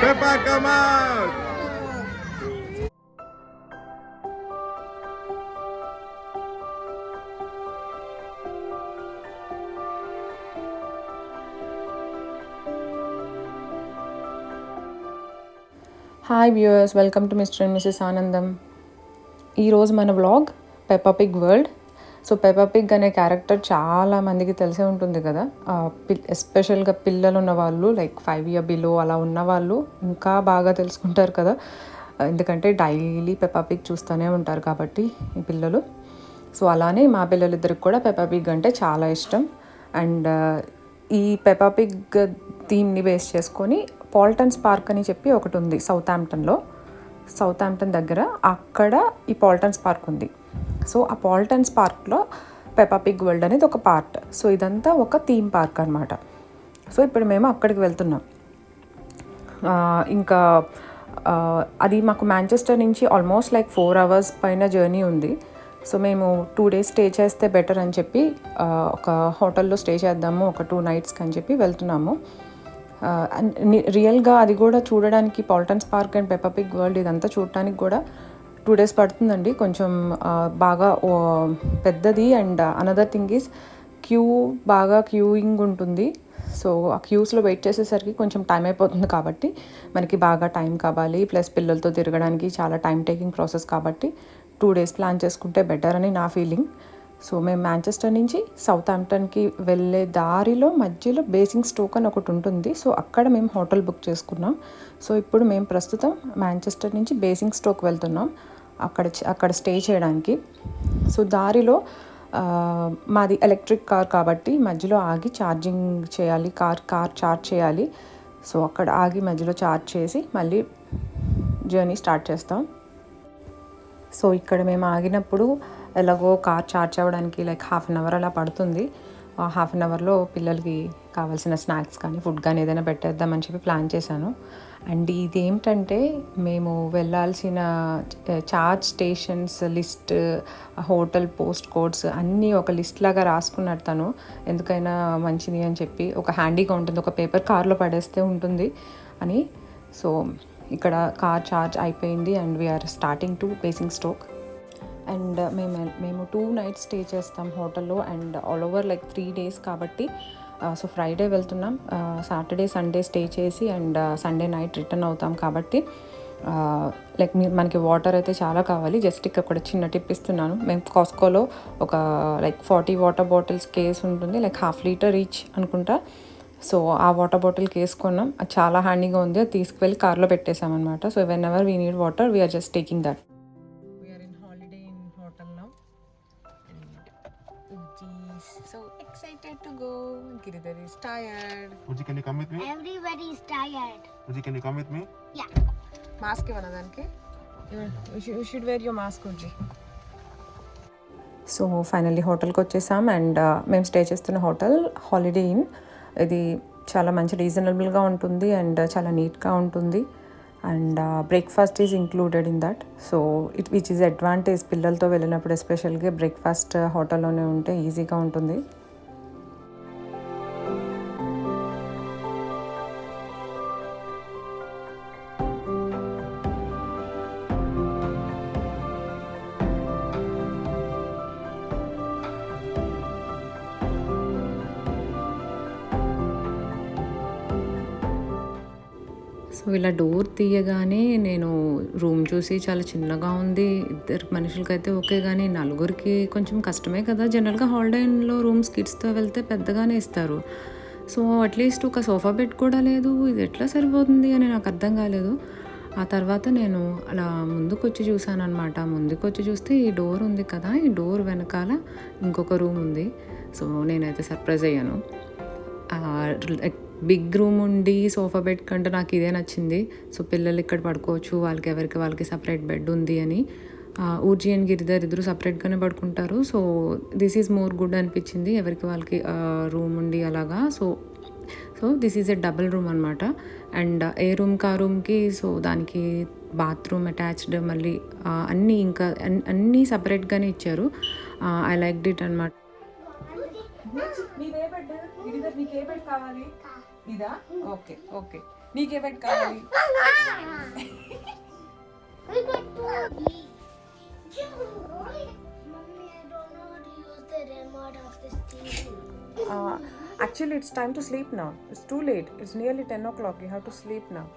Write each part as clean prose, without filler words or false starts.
Peppa, come out! Hi viewers, welcome to mister and Mrs ఆనందం. ఈరోజు మన vlog Peppa Pig world. So Peppa Pig అనే character చాలా మందికి తెలిసే ఉంటుంది కదా. ఎస్పెషల్గా పిల్లలు ఉన్న వాళ్ళు, లైక్ 5 years బిలో అలా ఉన్న వాళ్ళు ఇంకా బాగా తెలుసుకుంటారు కదా, ఎందుకంటే డైలీ పెప్పా పిగ్ చూస్తూనే ఉంటారు కాబట్టి ఈ పిల్లలు. సో అలానే మా పిల్లలిద్దరికి కూడా పెప్పా పిగ్ అంటే చాలా ఇష్టం. అండ్ ఈ పెప్పా పిగ్ థీమ్ని బేస్ చేసుకొని పాల్టన్స్ పార్క్ అని చెప్పి ఒకటి ఉంది సౌత్ ఆంప్టన్ దగ్గర. అక్కడ ఈ పాల్టన్స్ పార్క్ ఉంది. సో ఆ పాల్టన్స్ పార్క్లో పెప్పా పిగ్ వరల్డ్ అనేది ఒక పార్ట్. సో ఇదంతా ఒక థీమ్ పార్క్ అనమాట. సో ఇప్పుడు మేము అక్కడికి వెళ్తున్నాం. ఇంకా అది మాకు మాంచెస్టర్ నుంచి ఆల్మోస్ట్ లైక్ 4 hours పైన జర్నీ ఉంది. సో మేము 2 days స్టే చేస్తే బెటర్ అని చెప్పి ఒక హోటల్లో స్టే చేద్దాము ఒక 2 nights అని చెప్పి వెళ్తున్నాము. రియల్గా అది కూడా చూడడానికి Paultons park and Peppa Pig world ఇదంతా చూడటానికి కూడా 2 days పడుతుందండి. కొంచెం బాగా పెద్దది. అండ్ అనదర్ థింగ్ ఈజ్ బాగా క్యూయింగ్ ఉంటుంది. సో ఆ క్యూస్లో వెయిట్ చేసేసరికి కొంచెం టైం అయిపోతుంది కాబట్టి మనకి బాగా టైం కావాలి. ప్లస్ పిల్లలతో తిరగడానికి చాలా టైం టేకింగ్ ప్రాసెస్ కాబట్టి 2 days ప్లాన్ చేసుకుంటే బెటర్ అని నా ఫీలింగ్. సో మేము మాంచెస్టర్ నుంచి సౌత్ ఆంప్టన్కి వెళ్ళే దారిలో మధ్యలో బేసింగ్ స్టోక్ అని ఒకటి ఉంటుంది. సో అక్కడ మేము హోటల్ బుక్ చేసుకున్నాం. సో ఇప్పుడు మేము ప్రస్తుతం మాంచెస్టర్ నుంచి బేసింగ్ స్టోక్ వెళ్తున్నాం అక్కడ స్టే చేయడానికి. సో దారిలో మాది ఎలక్ట్రిక్ కార్ కాబట్టి మధ్యలో ఆగి ఛార్జింగ్ చేయాలి, కార్ ఛార్జ్ చేయాలి. సో అక్కడ ఆగి మధ్యలో ఛార్జ్ చేసి మళ్ళీ జర్నీ స్టార్ట్ చేస్తాం. సో ఇక్కడ మేము ఆగినప్పుడు ఎలాగో కార్ ఛార్జ్ అవ్వడానికి లైక్ 1/2 hour అలా పడుతుంది. 1/2 hourలో పిల్లలకి కావాల్సిన స్నాక్స్ కానీ ఫుడ్ కానీ ఏదైనా పెట్టేద్దామని చెప్పి ప్లాన్ చేశాను. అండ్ ఇది ఏమిటంటే మేము వెళ్ళాల్సిన charge stations list, hotel post codes అన్నీ ఒక లిస్ట్ లాగా రాసుకున్నాడు తను, ఎందుకైనా మంచిది అని చెప్పి. ఒక హ్యాండీగా ఉంటుంది, ఒక పేపర్ కార్లో పడేస్తే ఉంటుంది అని. సో ఇక్కడ కార్ ఛార్జ్ అయిపోయింది and we are starting to Basingstoke. And మేము 2 nights స్టే చేస్తాం హోటల్లో. And all over like 3 days కాబట్టి సో ఫ్రైడే వెళ్తున్నాం, సాటర్డే సండే స్టే చేసి అండ్ సండే నైట్ రిటర్న్ అవుతాం కాబట్టి లైక్ మనకి వాటర్ అయితే చాలా కావాలి. జస్ట్ ఇక్కడ చిన్న టిప్ ఇస్తున్నాను. మేము కాస్కోలో ఒక లైక్ 40 వాటర్ బాటిల్స్ కేస్ ఉంటుంది, లైక్ 1/2 liter ఈచ్ అనుకుంటా. సో ఆ వాటర్ బాటిల్ వేసుకున్నాం. అది చాలా హ్యాండీగా ఉంది. అది తీసుకువెళ్ళి కార్లో పెట్టేసామన్నమాట. So whenever we need water we're just taking that. We're in holiday in hotel now. So excited to go. Giridhar is tired. Uji, can you come with me? Everybody is tired. Uji, can you come with me? Yeah. Mask ఇవ్వనా దానికి? You should wear your mask, Uji. So finally హోటల్కి వచ్చేసాం. And మేము stay చేస్తున్న hotel holiday in. ఇది చాలా మంచి రీజనబుల్గా ఉంటుంది అండ్ చాలా నీట్గా ఉంటుంది. And breakfast is included in that. So which is advantage పిల్లలతో వెళ్ళినప్పుడు, ఎస్పెషల్గా బ్రేక్ఫాస్ట్ హోటల్లోనే ఉంటే ఈజీగా ఉంటుంది. సో ఇలా డోర్ తీయగానే నేను రూమ్ చూసి చాలా చిన్నగా ఉంది. 2 మనుషులకైతే ఓకే, కానీ 4కి కొంచెం కష్టమే కదా. జనరల్గా హాలిడేలో రూమ్స్ కిడ్స్తో వెళ్తే పెద్దగానే ఇస్తారు. సో అట్లీస్ట్ ఒక సోఫా బెడ్ కూడా లేదు. ఇది ఎట్లా సరిపోతుంది అని నాకు అర్థం కాలేదు. ఆ తర్వాత నేను అలా ముందుకు వచ్చి చూసాను అనమాట. ముందుకు వచ్చి చూస్తే ఈ డోర్ ఉంది కదా, ఈ డోర్ వెనకాల ఇంకొక రూమ్ ఉంది. సో నేనైతే సర్ప్రైజ్ అయ్యాను. బిగ్ రూమ్ ఉండి సోఫా బెడ్ కంటే నాకు ఇదే నచ్చింది. సో పిల్లలు ఇక్కడ పడుకోవచ్చు, వాళ్ళకి సపరేట్ బెడ్ ఉంది అని. ఊర్జీ అండ్ గిరిధర్ ఇద్దరు సపరేట్గానే పడుకుంటారు. So this is more good అనిపించింది, ఎవరికి వాళ్ళకి రూమ్ ఉండి అలాగా. So this is a double room అనమాట. అండ్ ఏ రూమ్కి ఆ రూమ్కి సో దానికి బాత్రూమ్ అటాచ్డ్, మళ్ళీ అన్నీ సపరేట్గానే ఇచ్చారు. ఐ లైక్ ఇట్ అనమాట. నీదే బెడ్ గిరిధర్, నీకే బెడ్ కావాలి? ఇదా? ఓకే. నీకే పెట్ కావాలి? We got two. Mommy, I don't know how to use the remote of this TV. Actually, it's time to sleep now. It's too late. It's nearly 10 o'clock. You have to sleep now.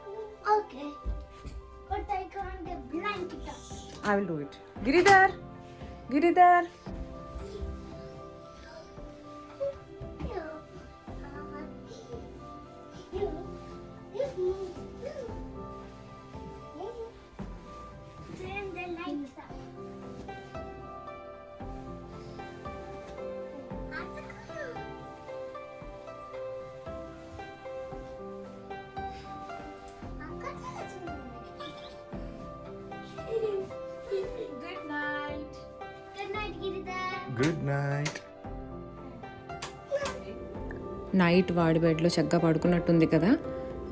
Okay. But I can't get blanket up. I will do it. Giridhar! Giridhar! Turn the lights up. Good night. Good night, Giridhar. Good night. Night వాడి బెడ్లో చక్కగా పడుకున్నట్టుంది కదా.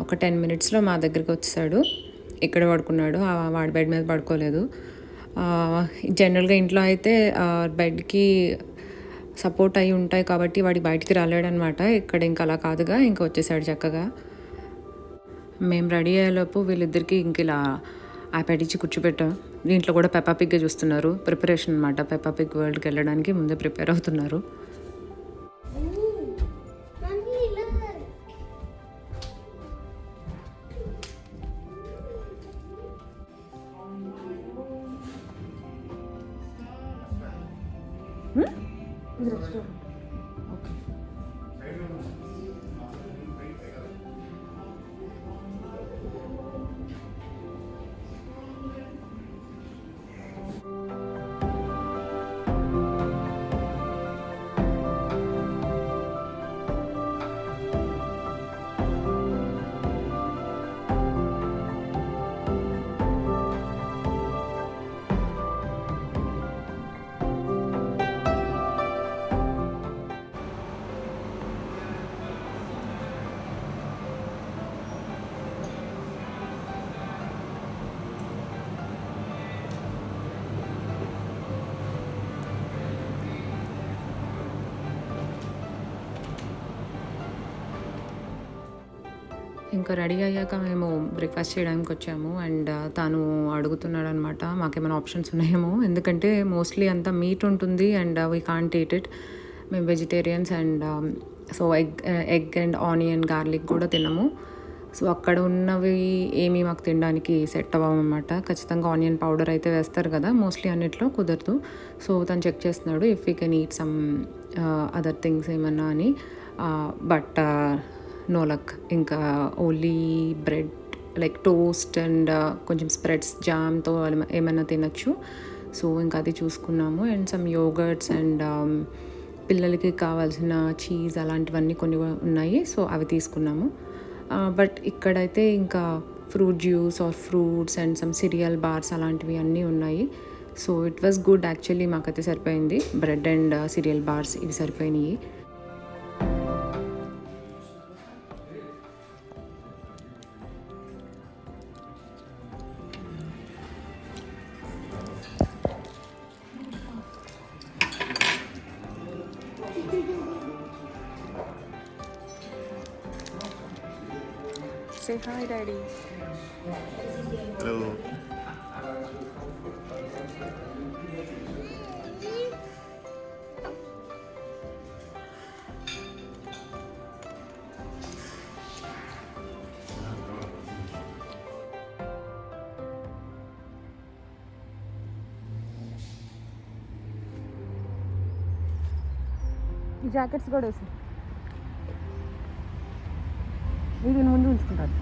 ఒక 10 మినిట్స్లో మా దగ్గరికి వచ్చేసాడు. ఇక్కడ పడుకున్నాడు, వాడి బెడ్ మీద పడుకోలేదు. జనరల్గా ఇంట్లో అయితే బెడ్కి సపోర్ట్ అయి ఉంటాయి కాబట్టి వాడికి బయటికి రాలేడనమాట. ఇక్కడ ఇంకా అలా కాదుగా, ఇంకా వచ్చేసాడు చక్కగా. మేము రెడీ అయ్యేలోపు వీళ్ళిద్దరికి ఇంక ఇలా ఐప్యాడ్ ఇచ్చి కూర్చోబెట్టాం. దీంట్లో కూడా పెప్పా పిగ్ చూస్తున్నారు. ప్రిపరేషన్ అనమాట, పెప్పా పిగ్ వరల్డ్కి వెళ్ళడానికి ముందే ప్రిపేర్ అవుతున్నారు. Mommy, look. ఇంకా రెడీ అయ్యాక మేము బ్రేక్ఫాస్ట్ చేయడానికి వచ్చాము. అండ్ తను అడుగుతున్నాడు అనమాట మాకేమైనా ఆప్షన్స్ ఉన్నాయేమో, ఎందుకంటే మోస్ట్లీ అంతా మీట్ ఉంటుంది and we can't eat it. మేము vegetarians and so egg and onion garlic కూడా తినము. సో అక్కడ ఉన్నవి ఏమీ మాకు తినడానికి సెట్ అవ్వమన్నమాట. ఖచ్చితంగా ఆనియన్ పౌడర్ అయితే వేస్తారు కదా, మోస్ట్లీ అన్నిట్లో కుదరదు. సో తను చెక్ చేస్తున్నాడు if we can eat some other things ఏమన్నా అని. But no luck. ఇంకా only bread like toast and కొంచెం స్ప్రెడ్స్ జామ్తో ఏమైనా తినచ్చు. సో ఇంకా అది చూసుకున్నాము. అండ్ సమ్ యోగర్ట్స్ అండ్ పిల్లలకి కావాల్సిన చీజ్ అలాంటివన్నీ కొన్ని ఉన్నాయి. సో అవి తీసుకున్నాము. బట్ ఇక్కడైతే ఇంకా fruit juice or fruits and some cereal bars అలాంటివి అన్నీ ఉన్నాయి. So it was good actually. మాకైతే సరిపోయింది. బ్రెడ్ అండ్ సిరియల్ బార్స్ ఇవి సరిపోయినాయి. Say hi, Daddy. Hello. ఈ జాకెట్స్ కూడా వేసి ఇది ముందు ఉంచుకుంటారు.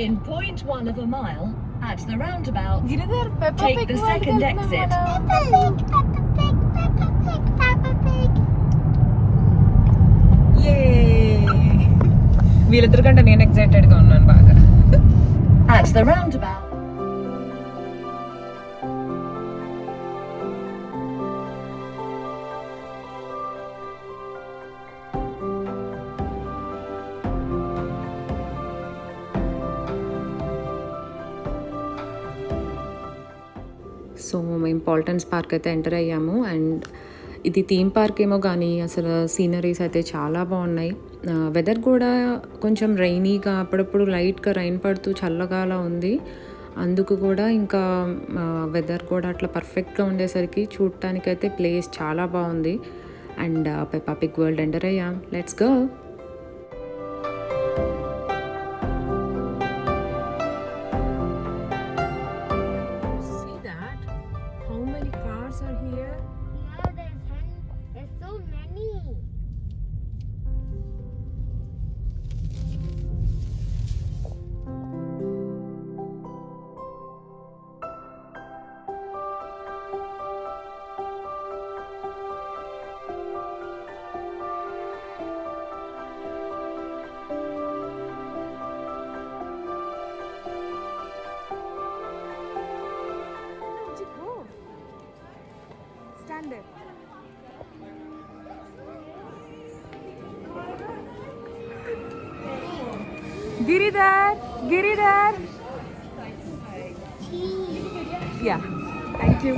In 0.1 of a mile, at the roundabout, take the second exit. Peppa Pig, Peppa Pig, Peppa Pig, Peppa Pig. వీళ్ళిద్దరి కంటే నేను ఎక్సైటెడ్గా ఉన్నాను బాగా. At the roundabout. సో మేము పాల్టన్స్ పార్క్ అయితే ఎంటర్ అయ్యాము. అండ్ ఇది థీమ్ పార్క్ ఏమో కానీ అసలు సీనరీస్ అయితే చాలా బాగున్నాయి. వెదర్ కూడా కొంచెం రైనీగా, అప్పుడప్పుడు లైట్గా రైన్ పడుతూ చల్లగా అలా ఉంది. అందుకు కూడా ఇంకా వెదర్ కూడా అట్లా పర్ఫెక్ట్గా ఉండేసరికి చూడటానికైతే ప్లేస్ చాలా బాగుంది. And Peppa Pig world enter అయ్యాం. Let's go. There's so many. Stand there. Giridhar. Yeah. Thank you.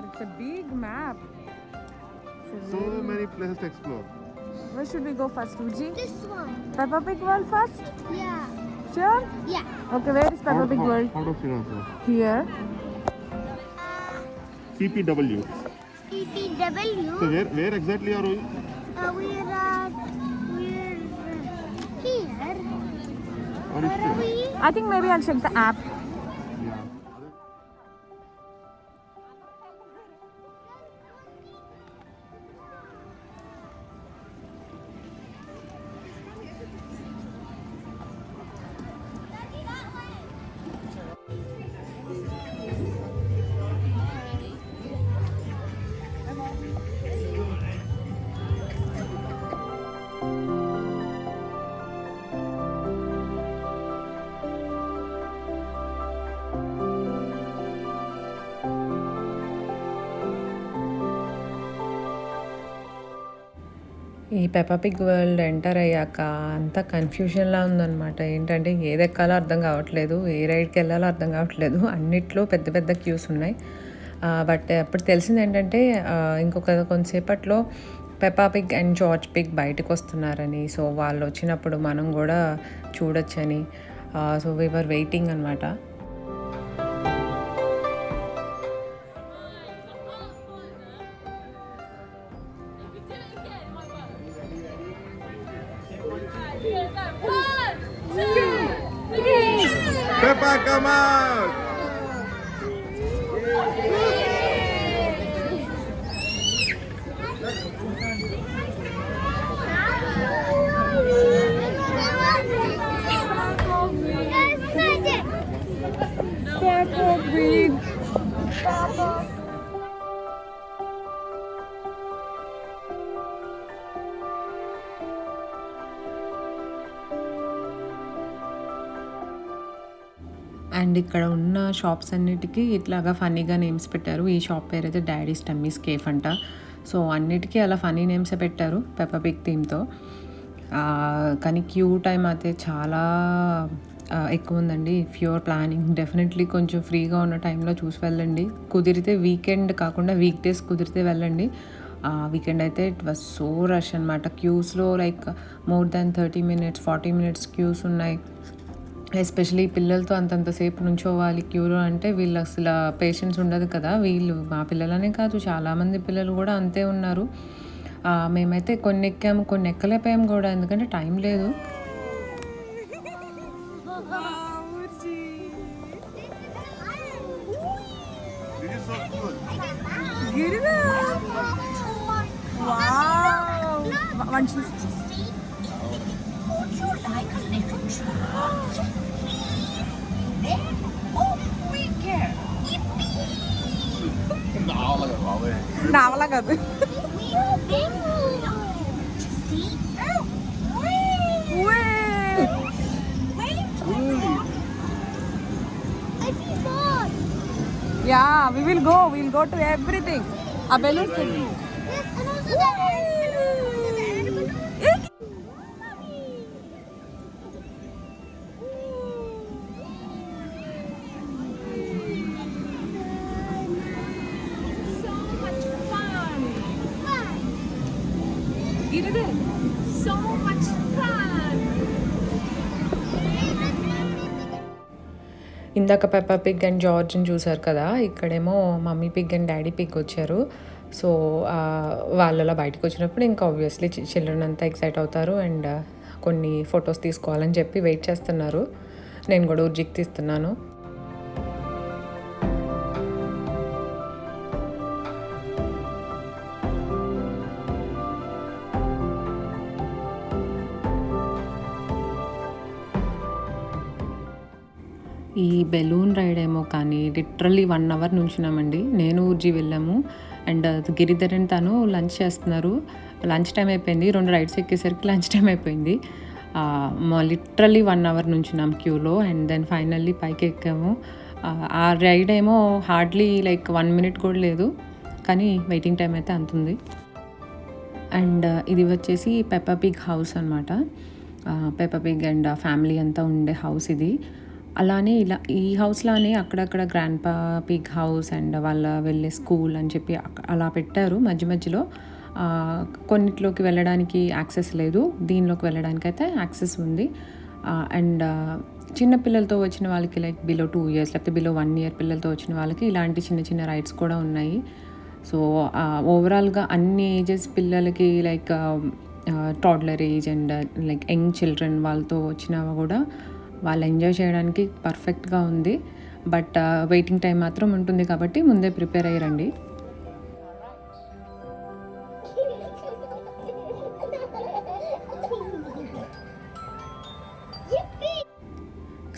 It's a big map. So many places to explore. Where should we go first, Uji? This one. Peppa Pig World first? Yeah. Sure? Yeah. Okay, where is Peppa Pig World? Out of Sri Lanka. Here. PPW. PPW. So where exactly are we? We're here. Or Where are we? I think maybe I'll check the app. Yeah. ఈ Peppa Pig world enter అయ్యాక అంతా కన్ఫ్యూజన్లా ఉందన్నమాట. ఏంటంటే ఏది ఎక్కాలో అర్థం కావట్లేదు, ఏ రైడ్కి వెళ్ళాలో అర్థం కావట్లేదు. అన్నిట్లో పెద్ద పెద్ద క్యూస్ ఉన్నాయి. బట్ అప్పుడు తెలిసింది ఏంటంటే కొంతసేపట్లో Peppa Pig and George Pig బయటకు వస్తున్నారని. సో వాళ్ళు వచ్చినప్పుడు మనం కూడా చూడొచ్చని. సో వీ వర్ వెయిటింగ్ అనమాట. Peppa, come out! Peppa Pig. And ఇక్కడ ఉన్న షాప్స్ అన్నిటికీ ఇట్లాగా ఫన్నీగా నేమ్స్ పెట్టారు. ఈ షాప్ పేరు అయితే డాడీస్ టమ్మీస్ కేఫ్ అంట. సో అన్నిటికీ అలా ఫన్నీ నేమ్సే పెట్టారు పెప్పా పిగ్ థీమ్తో. కానీ క్యూ టైం అయితే చాలా ఎక్కువ ఉందండి. ఇఫ్ యూఆర్ ప్లానింగ్ డెఫినెట్లీ కొంచెం ఫ్రీగా ఉన్న టైంలో చూసి వెళ్ళండి. కుదిరితే వీకెండ్ కాకుండా వీక్ డేస్ కుదిరితే వెళ్ళండి. వీకెండ్ అయితే ఇట్ వాజ్ సో రష్ అనమాట. క్యూస్లో like more than 30 minutes 40 minutes queues ఉన్నాయి. ఎస్పెషలీ పిల్లలతో అంతంతసేపు నుంచోవాలి క్యూలో అంటే వీళ్ళు అసలు పేషెన్స్ ఉండదు కదా. వీళ్ళు మా పిల్లలనే కాదు, చాలామంది పిల్లలు కూడా అంతే ఉన్నారు. మేమైతే కొన్ని ఎక్కాము, కొన్ని ఎక్కలేకపోయాము కూడా, ఎందుకంటే టైం లేదు. Would you like a little try? Yes, please. కాదు. Yeah we will go to everything. ఆ బెలూన్స్ So much fun! ఇందాక పెప్పా పిగ్ అండ్ జార్జ్ని చూసారు కదా, ఇక్కడేమో mummy pig and daddy pig వచ్చారు. సో వాళ్ళలా బయటకు వచ్చినప్పుడు ఇంకా ఆబ్వియస్లీ చిల్డ్రన్ అంతా ఎక్సైట్ అవుతారు అండ్ కొన్ని ఫొటోస్ తీసుకోవాలని చెప్పి వెయిట్ చేస్తున్నారు. నేను కూడా ఉర్జిక్ తీస్తున్నాను. ఈ బెలూన్ రైడ్ ఏమో కానీ లిటరల్లీ 1 అవర్ నుంచున్నామండి. నేను ఊర్జీ వెళ్ళాము అండ్ గిరిధరన్ తను లంచ్ చేస్తున్నారు. లంచ్ టైం అయిపోయింది. 2 రైడ్స్ ఎక్కేసరికి లంచ్ టైం అయిపోయింది. లిటరల్లీ 1 అవర్ నుంచున్నాం క్యూలో అండ్ దెన్ ఫైనల్లీ పైకి ఎక్కాము. ఆ రైడ్ ఏమో హార్డ్లీ లైక్ 1 మినిట్ కూడా లేదు, కానీ వెయిటింగ్ టైం అయితే అంతుంది. అండ్ ఇది వచ్చేసి పెప్పా పిగ్ హౌస్ అనమాట. పెప్పా పిగ్ అండ్ ఫ్యామిలీ అంతా ఉండే హౌస్ ఇది. అలానే ఇలా ఈ హౌస్లానే అక్కడక్కడ గ్రాండ్ పా పిగ్ హౌస్ అండ్ వాళ్ళ వెళ్ళే స్కూల్ అని చెప్పి అలా పెట్టారు మధ్య మధ్యలో. కొన్నిట్లోకి వెళ్ళడానికి యాక్సెస్ లేదు, దీనిలోకి వెళ్ళడానికి అయితే యాక్సెస్ ఉంది. అండ్ చిన్న పిల్లలతో వచ్చిన వాళ్ళకి లైక్ బిలో 2 years లేకపోతే బిలో 1 year పిల్లలతో వచ్చిన వాళ్ళకి ఇలాంటి చిన్న చిన్న రైడ్స్ కూడా ఉన్నాయి. సో ఓవరాల్గా అన్ని ఏజెస్ పిల్లలకి like toddler age and like young children వాళ్ళతో వచ్చినా కూడా వాళ్ళు ఎంజాయ్ చేయడానికి పర్ఫెక్ట్గా ఉంది. బట్ వెయిటింగ్ టైం మాత్రం ఉంటుంది కాబట్టి ముందే ప్రిపేర్ అయ్యారండి.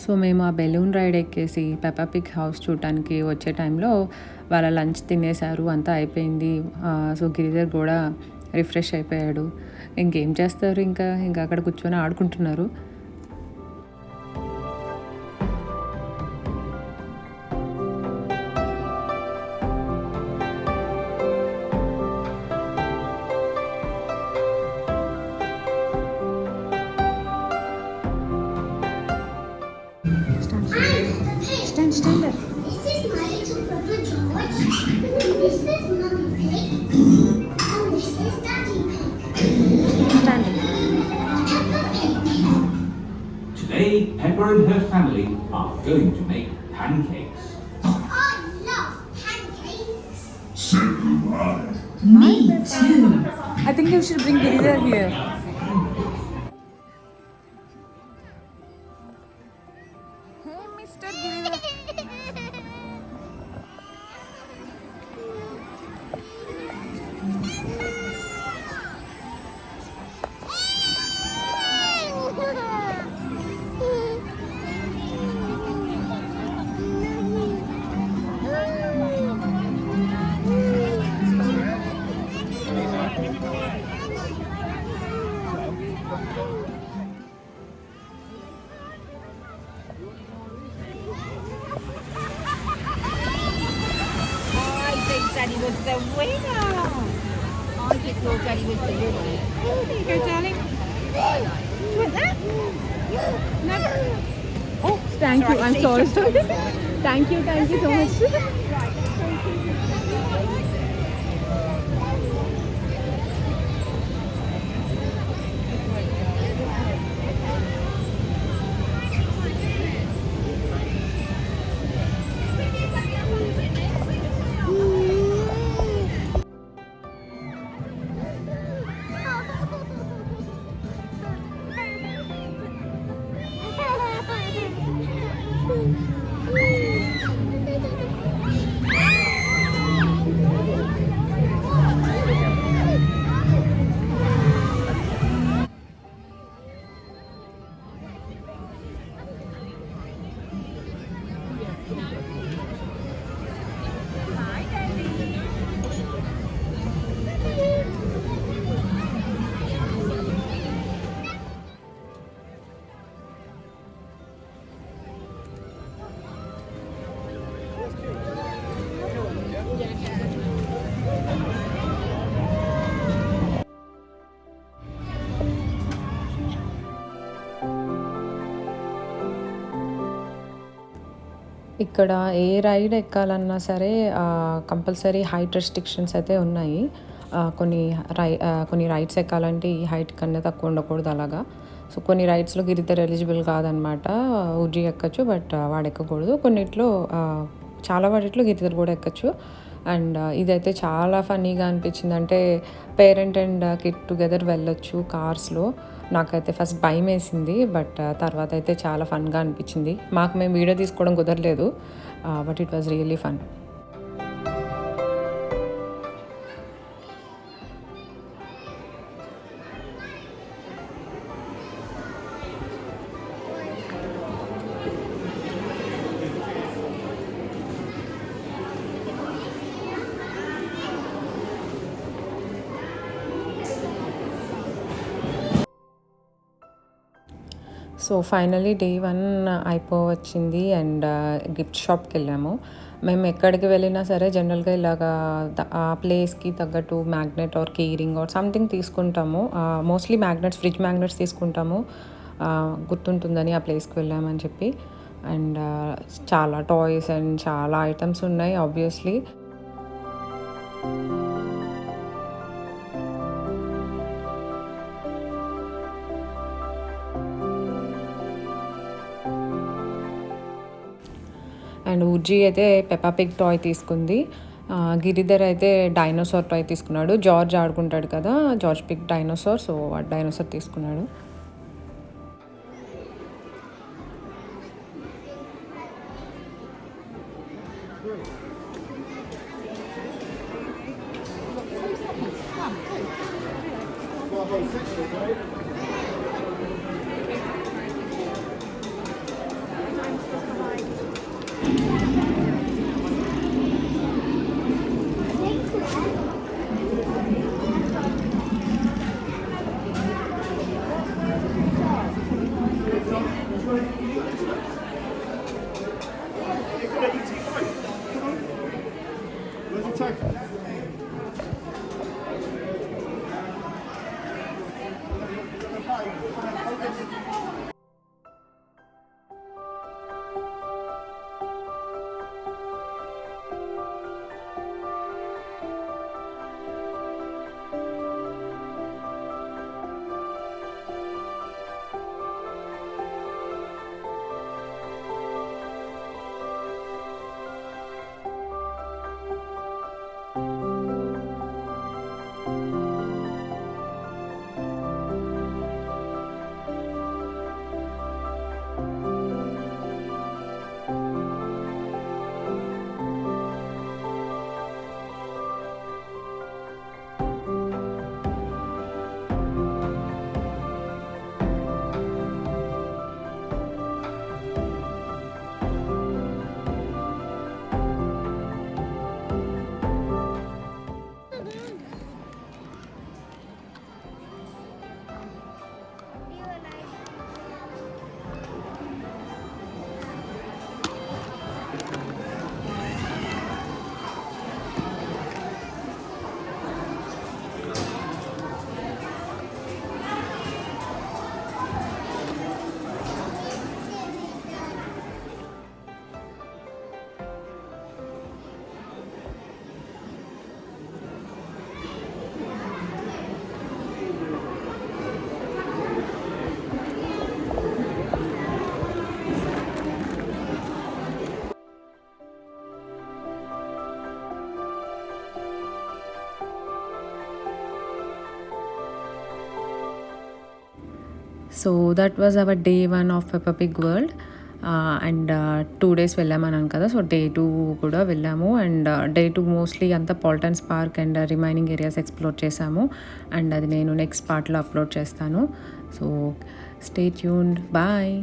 సో మేము ఆ బెలూన్ రైడ్ ఎక్కేసి పెప్పా పిగ్ హౌస్ చూడటానికి వచ్చే టైంలో వాళ్ళ లంచ్ తినేశారు, అంతా అయిపోయింది. సో గిరిధర్ కూడా రిఫ్రెష్ అయిపోయాడు. ఇంకేం చేస్తారు, ఇంకా అక్కడ కూర్చొని ఆడుకుంటున్నారు. Stand there. This is my little brother George. This is Mommy Pig. And this is Daddy Pig. Stand. Peppa Pig. Today, Peppa and her family are going to make pancakes. I love pancakes. Me too. I think you should bring Giridhar here. Hey, Mr. Giridhar. Daddy was the winner. I just thought Daddy was the winner. Oh, there you go, darling. You want that? No. Oh, thank you. I'm sorry. Thank you so much. ఇక్కడ ఏ ride ఎక్కాలన్నా సరే compulsory height restrictions అయితే ఉన్నాయి. కొన్ని rides ఎక్కాలంటే ఈ height కన్నా తక్కువ ఉండకూడదు అలాగా. సో కొన్ని రైడ్స్‌లో గిరిధర్ ఎలిజిబుల్ కాదనమాట. ఊజీ ఎక్కొచ్చు బట్ వాడెక్కకూడదు. కొన్నిట్లో చాలా వాటిట్లో గిరిధర్ కూడా ఎక్కొచ్చు. అండ్ ఇదైతే చాలా ఫన్నీగా అనిపించింది. అంటే పేరెంట్ అండ్ కిడ్ టుగెదర్ వెళ్ళొచ్చు కార్స్‌లో. నాకైతే ఫస్ట్ భయమేసింది. బట్ తర్వాత అయితే చాలా ఫన్‌గా అనిపించింది. మేము వీడియో తీసుకోవడం కుదరలేదు. But it was really fun. So finally day 1 అయిపోవచ్చింది అండ్ గిఫ్ట్ షాప్కి వెళ్ళాము. మేము ఎక్కడికి వెళ్ళినా సరే జనరల్గా ఇలాగా ఆ ప్లేస్కి తగ్గట్టు magnet or key ring or something తీసుకుంటాము. మోస్ట్లీ మ్యాగ్నెట్స్, ఫ్రిడ్జ్ మ్యాగ్నెట్స్ తీసుకుంటాము గుర్తుంటుందని ఆ ప్లేస్కి వెళ్ళామని చెప్పి. అండ్ చాలా టాయ్స్ అండ్ చాలా ఐటమ్స్ ఉన్నాయి ఆబ్వియస్లీ. అండ్ ఊర్జీ అయితే పెప్పా పిగ్ టాయ్ తీసుకుంది. గిరిధర్ అయితే డైనోసార్ టాయ్ తీసుకున్నాడు. జార్జ్ ఆడుకుంటాడు కదా, జార్జ్ పిగ్ డైనోసార్. సో ఆ డైనోసార్ తీసుకున్నాడు. So that was our day 1 of Peppa Pig world. And 2 days వెళ్ళామన్నాను కదా. సో డే 2 కూడా వెళ్ళాము. అండ్ డే 2 మోస్ట్లీ అంతా Paultons park and remaining areas explore చేసాము. అండ్ అది నేను నెక్స్ట్ పార్ట్లో అప్లోడ్ చేస్తాను. So stay tuned. బాయ్.